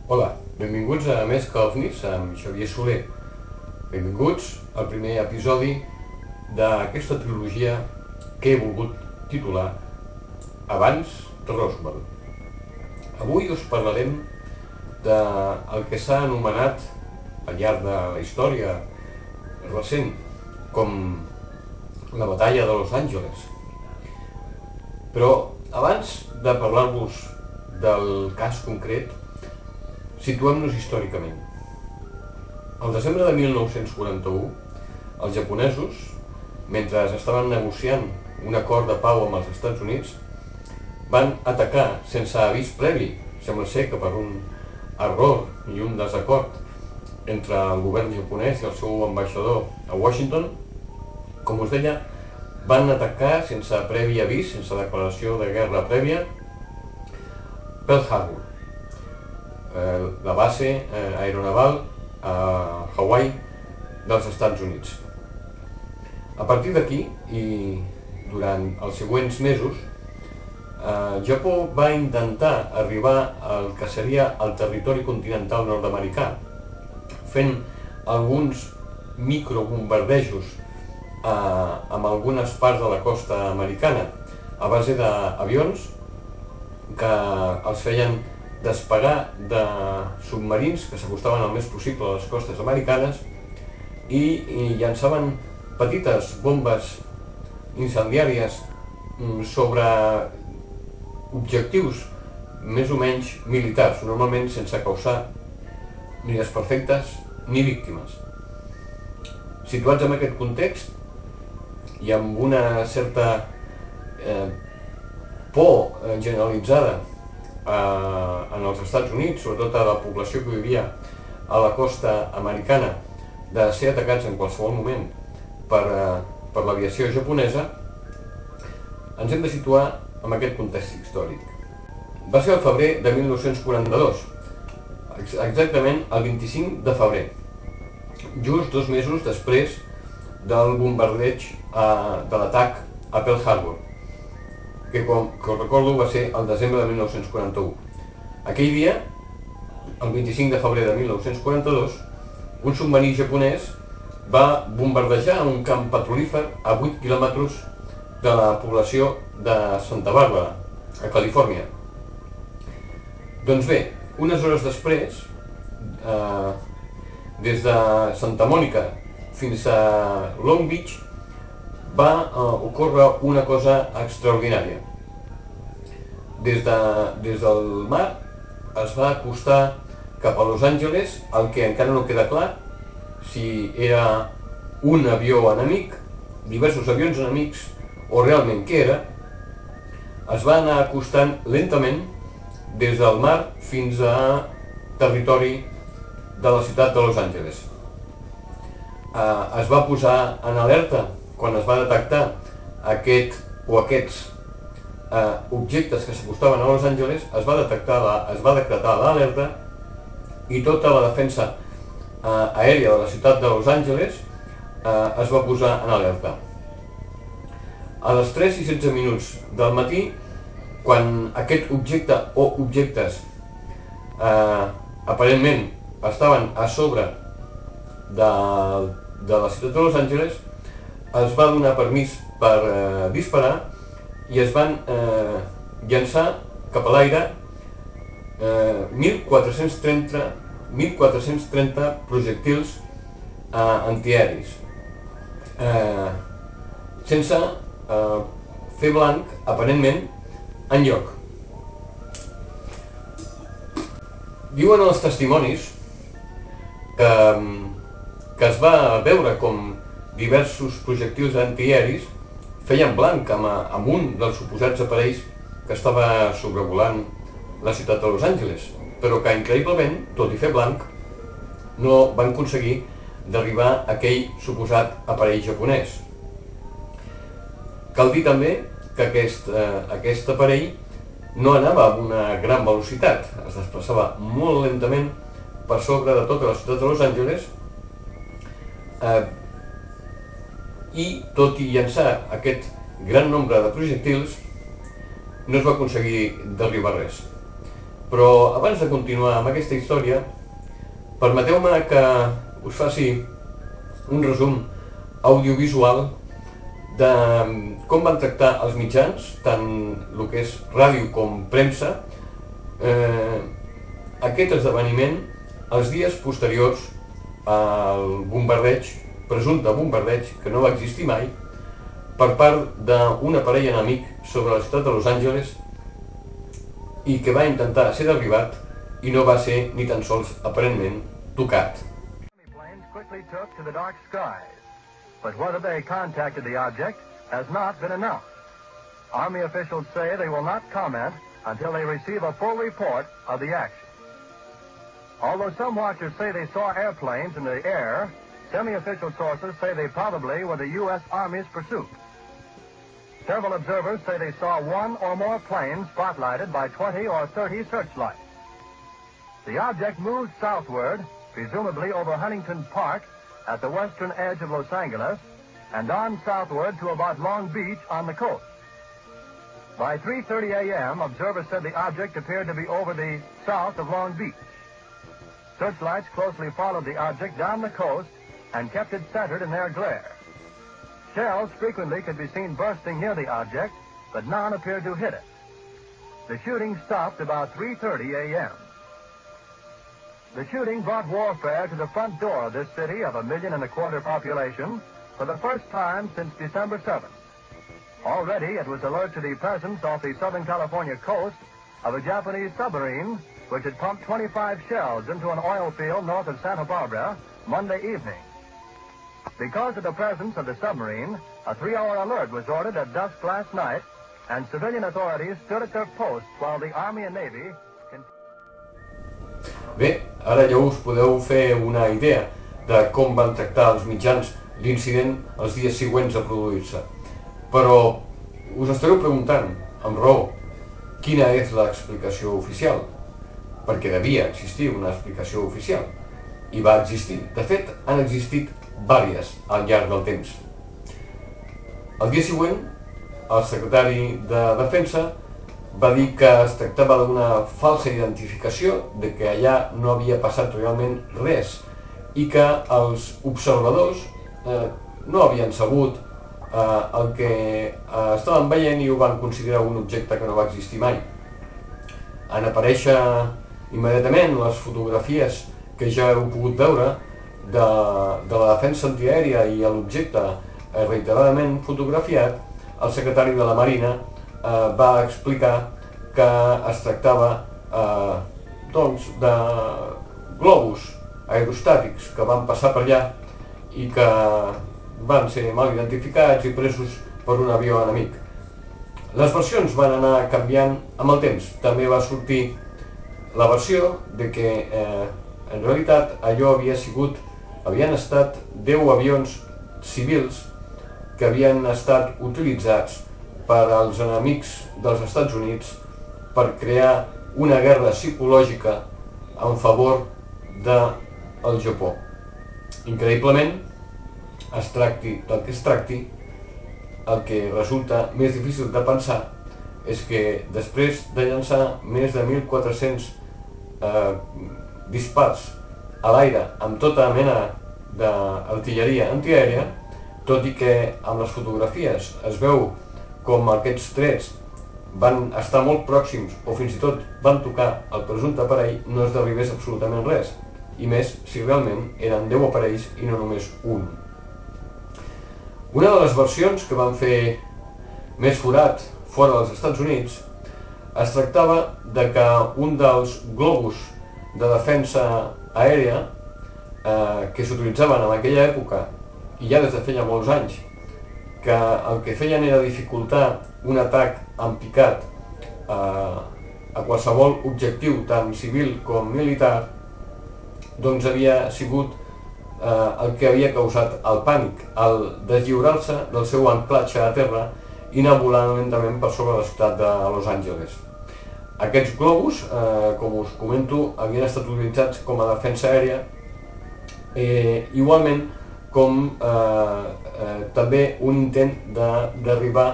Hola, benvinguts a Més que OVNIs amb Xavier Soler. Benvinguts al primer episodi d'aquesta trilogia que he volgut titular Abans de Roswell. Avui us parlarem del que s'ha anomenat al llarg de la història recent com la batalla de Los Angeles. Però abans de parlar-vos del cas concret, situem-nos històricament. Al desembre de 1941, els japonesos, mentre estaven negociant un acord de pau amb els Estats Units, van atacar sense avís previ, sembla ser que per un error i un desacord entre el govern japonès i el seu ambaixador a Washington. Com us deia, van atacar sense previ avís, sense declaració de guerra prèvia, Pearl Harbor, la base aeronaval a Hawaii dels Estats Units. A partir d'aquí, i durant els següents mesos, Japó va intentar arribar al que seria el territori continental nord-americà, fent alguns microbombardejos amb algunes parts de la costa americana a base d'avions que els feien despegar de submarins que s'acostaven el més possible a les costes americanes i llançaven petites bombes incendiàries sobre objectius més o menys militars, normalment sense causar ni desperfectes ni víctimes. Situats en aquest context i amb una certa por generalitzada en els Estats Units, sobretot a la població que vivia a la costa americana, de ser atacats en qualsevol moment per l'aviació japonesa, ens hem de situar en aquest context històric. Va ser el febrer de 1942, exactament el 25 de febrer, just 2 mesos després del bombardeig de l'atac a Pearl Harbor, que com us recordo va ser el desembre de 1941. Aquell dia, el 25 de febrer de 1942, un submarí japonès va bombardejar un camp petrolífer a 8 quilòmetres de la població de Santa Bàrbara, a Califòrnia. Doncs bé, unes hores després, des de Santa Mònica fins a Long Beach, va ocórrer una cosa extraordinària. Des del mar es va acostar cap a Los Angeles, el que encara no queda clar si era un avió enemic, diversos avions enemics, o realment què era. Es va anar acostant lentament des del mar fins a territori de la ciutat de Los Angeles. Es va posar en alerta quan es va detectar aquests objectes que s'acostaven a Los Angeles. Es va decretar l'alerta i tota la defensa aèria de la ciutat de Los Angeles es va posar en alerta. A les 3 i 16 minuts del matí, quan aquest objecte o objectes aparentment estaven a sobre de la ciutat de Los Angeles, es va donar permís per disparar i es van llançar cap a l'aire 1.430 projectils antiaeris, sense fer blanc, aparentment, enlloc. Diuen els testimonis que es va veure com diversos projectils antiaeris feien blanc amb un dels suposats aparells que estava sobrevolant la ciutat de Los Angeles, però que increïblement, tot i fer blanc, no van aconseguir d'arribar a aquell suposat aparell japonès. Cal dir també que aquest aparell no anava amb una gran velocitat, es desplaçava molt lentament per sobre de tota la ciutat de Los Angeles, i tot i llançar aquest gran nombre de projectils no es va aconseguir d'arribar a res. Però abans de continuar amb aquesta història, permeteu-me que us faci un resum audiovisual de com van tractar els mitjans, tant el que és ràdio com premsa, aquest esdeveniment els dies posteriors al bombardeig, presumpte bombardeig, que no va existir mai, per part d'un aparell enemic sobre la ciutat de Los Angeles i que va intentar ser derribat i no va ser ni tan sols aparentment tocat. But whether they contacted the object has not been announced. Army officials say they will not comment until they receive a full report of the action. Although some watchers say they saw airplanes in the air, semi-official sources say they probably were the U.S. Army's pursuit. Several observers say they saw one or more planes spotlighted by 20 or 30 searchlights. The object moved southward, presumably over Huntington Park, at the western edge of Los Angeles, and on southward to about Long Beach on the coast. By 3:30 a.m., observers said the object appeared to be over the south of Long Beach. Searchlights closely followed the object down the coast and kept it centered in their glare. Shells frequently could be seen bursting near the object, but none appeared to hit it. The shooting stopped about 3:30 a.m. The shooting brought warfare to the front door of this city of 1.25 million population for the first time since December 7th. Already it was alert to the presence off the Southern California coast of a Japanese submarine which had pumped 25 shells into an oil field north of Santa Barbara Monday evening. Because of the presence of the submarine, a 3-hour alert was ordered at dusk last night, and civilian authorities stood at their posts while the Army and Navy... Bé, ara ja us podeu fer una idea de com van tractar els mitjans l'incident els dies següents a produir-se. Però us estareu preguntant, amb raó, quina és l'explicació oficial? Perquè devia existir una explicació oficial. I va existir. De fet, han existit vàries al llarg del temps. El dia següent, el secretari de Defensa va dir que es tractava d'una falsa identificació, de que allà no havia passat realment res i que els observadors no havien sabut el que estaven veient i ho van considerar un objecte que no va existir mai. En aparèixer immediatament les fotografies que ja heu pogut veure de la defensa antiaèria i l'objecte reiteradament fotografiat, el secretari de la Marina va explicar que es tractava de globus aerostàtics que van passar per allà i que van ser mal identificats i presos per un avió enemic. Les versions van anar canviant amb el temps. També va sortir la versió de que en realitat allò havien estat 10 avions civils que havien estat utilitzats per als enemics dels Estats Units per crear una guerra psicològica en favor del Japó. Increïblement, es tracti del que es tracti, el que resulta més difícil de pensar és que després de llançar més de 1.400 dispars a l'aire amb tota mena d'artilleria antiaèria, tot i que amb les fotografies es veu com aquests trets van estar molt pròxims o fins i tot van tocar el presumpte aparell, no es derribés absolutament res, i més si realment eren 10 aparells i no només un. Una de les versions que van fer més forat fora dels Estats Units es tractava de que un dels globus de defensa aèria que s'utilitzaven en aquella època, i ja des de feia molts anys, que el que feien era dificultar un atac en picat a qualsevol objectiu, tant civil com militar, doncs havia sigut el que havia causat el pànic, el deslliurar-se del seu anclatge a terra i anar volant lentament per sobre la ciutat de Los Angeles. Aquests globus, com us comento, havien estat utilitzats com a defensa aèria, igualment com també un intent de derribar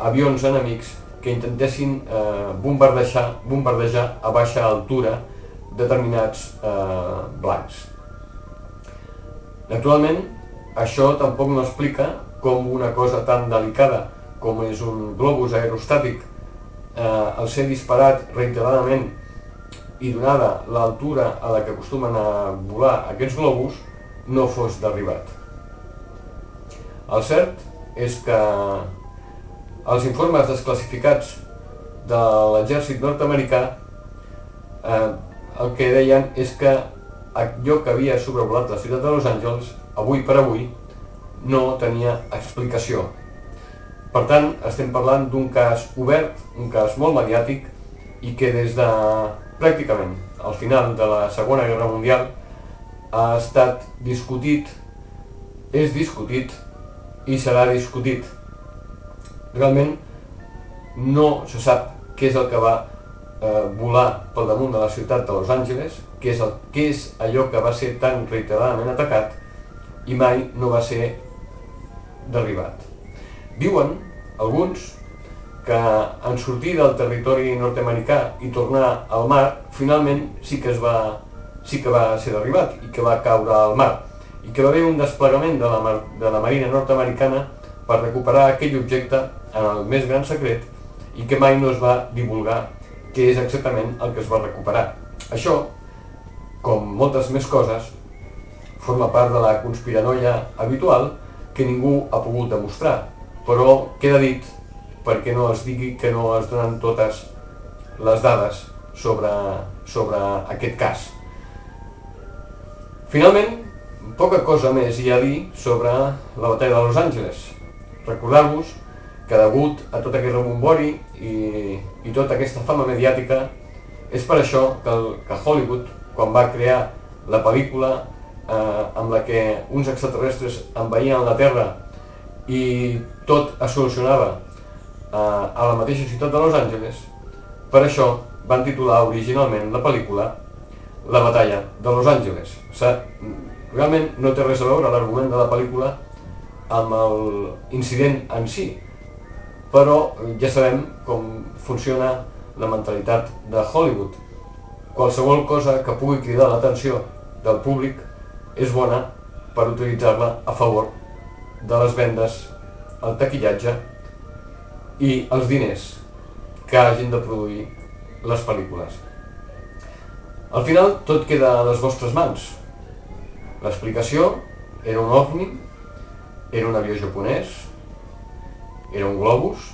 avions enemics que intentessin bombardejar a baixa altura determinats blancs. Naturalment, això tampoc no explica com una cosa tan delicada com és un globus aerostàtic, al ser disparat reiteradament i donada l'altura a la que acostumen a volar aquests globus, no fos derribat. El cert és que els informes desclassificats de l'exèrcit nord-americà el que deien és que allò que havia sobrevolat la ciutat de Los Angeles, avui per avui, no tenia explicació. Per tant, estem parlant d'un cas obert, un cas molt mediàtic, i que des de pràcticament al final de la Segona Guerra Mundial ha estat discutit, és discutit i serà discutit. Realment no se sap què és el que va volar pel damunt de la ciutat de Los Angeles, què és allò que va ser tan reiteradament atacat i mai no va ser derribat. Diuen alguns que en sortir del territori nord-americà i tornar al mar, finalment sí que va ser derribat i que va caure al mar, i que va haver un desplegament de la marina nord-americana per recuperar aquell objecte en el més gran secret i que mai no es va divulgar què és exactament el que es va recuperar. Això, com moltes més coses, forma part de la conspiranoia habitual que ningú ha pogut demostrar, però queda dit perquè no es digui que no es donen totes les dades sobre aquest cas. Finalment, poca cosa més hi ha a dir sobre la batalla de Los Angeles. Recordar-vos que degut a tot aquest rebombori i tota aquesta fama mediàtica, és per això que Hollywood, quan va crear la pel·lícula amb la que uns extraterrestres envaïen la Terra i tot es solucionava a la mateixa ciutat de Los Angeles, per això van titular originalment la pel·lícula La batalla de Los Angeles. Realment no té res a veure l'argument de la pel·lícula amb l'incident en si, però ja sabem com funciona la mentalitat de Hollywood. Qualsevol cosa que pugui cridar l'atenció del públic és bona per utilitzar-la a favor de les vendes, el taquillatge i els diners que hagin de produir les pel·lícules. Al final tot queda a les vostres mans. L'explicació era un ovni, era un avió japonès, era un globus,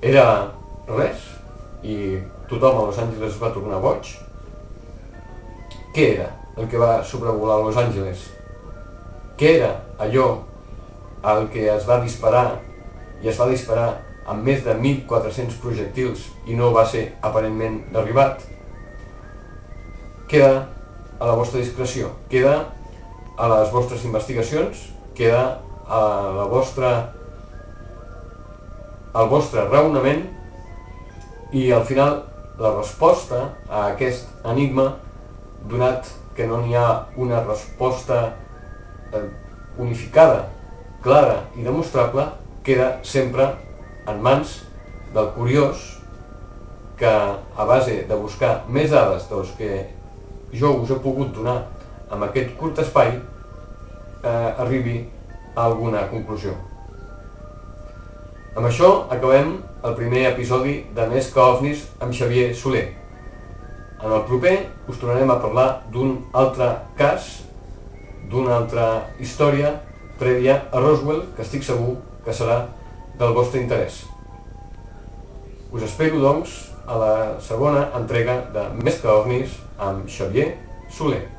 era res i tothom a Los Angeles es va tornar boig. Què era el que va sobrevolar Los Angeles? Què era allò al que es va disparar i es va disparar amb més de 1.400 projectils i no va ser aparentment derribat? Queda a la vostra discreció, queda a les vostres investigacions, queda al vostre raonament i al final la resposta a aquest enigma, donat que no n'hi ha una resposta unificada, clara i demostrable, queda sempre en mans del curiós que, a base de buscar més dades dels que jo us he pogut donar amb aquest curt espai arribi a alguna conclusió. Amb això acabem el primer episodi de Més que OVNIs amb Xavier Soler. En el proper us tornarem a parlar d'un altre cas, d'una altra història prèvia a Roswell, que estic segur que serà del vostre interès. Us espero, doncs, a la segona entrega de Més que OVNIs amb Xavier Soler.